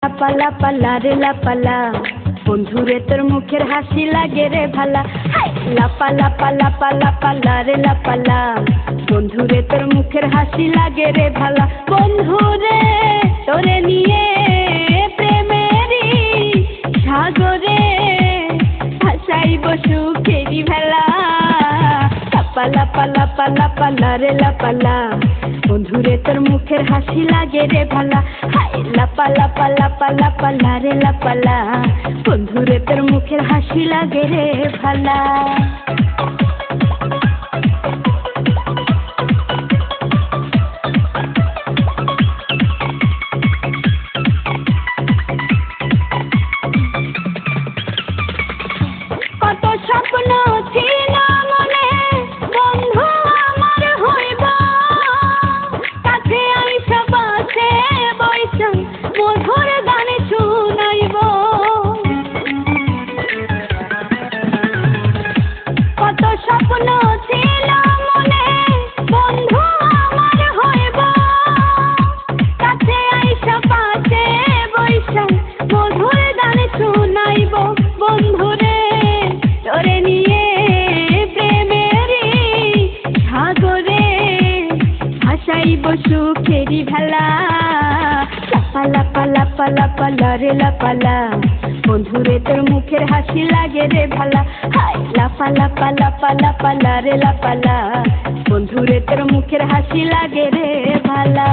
লাপালা পালা রে লাপালা বন্ধুরে তোর মুখের হাসি লাগে রে ভালা। লাপালা পালা পালা পালা রে লাপালা বন্ধুরে তোর মুখের হাসি লাগে রে ভালা। বন্ধুরে তোরে নিয়ে প্রেমেরই সাগরে ভাসাইব সুখেরই ভেলা। লাপালা পালা পালা পালা রে লাপালা বন্ধুরে তোর মুখের হাসি লাগে রে ভালা। লাপালা পালা পালা পালা রে লাপালা বন্ধুরে তোর মুখের হাসি লাগে রে ভালা। কত স্বপ্ন ছিল মনে বন্ধু আমার হইব, কাছে আইসা পাশে বইসা মধুর গানে শুনাইব। কত স্বপ্ন ছিল মনে বন্ধু আমার হইব, কাছে আইসা পাশে বইসা মধুর গানে শুনাইব। বন্ধুরে তোরে নিয়ে প্রেমেরই সাগরে ভাসাইব সুখেরই ভেলা। লাপালা পালা পালা পালা রে লাপালা বন্ধুরে তোর মুখের হাসি লাগে রে ভালা। লাপালা পালা পালা পালা রে লাপালা বন্ধুরে তোর মুখের হাসি লাগে রে ভালা।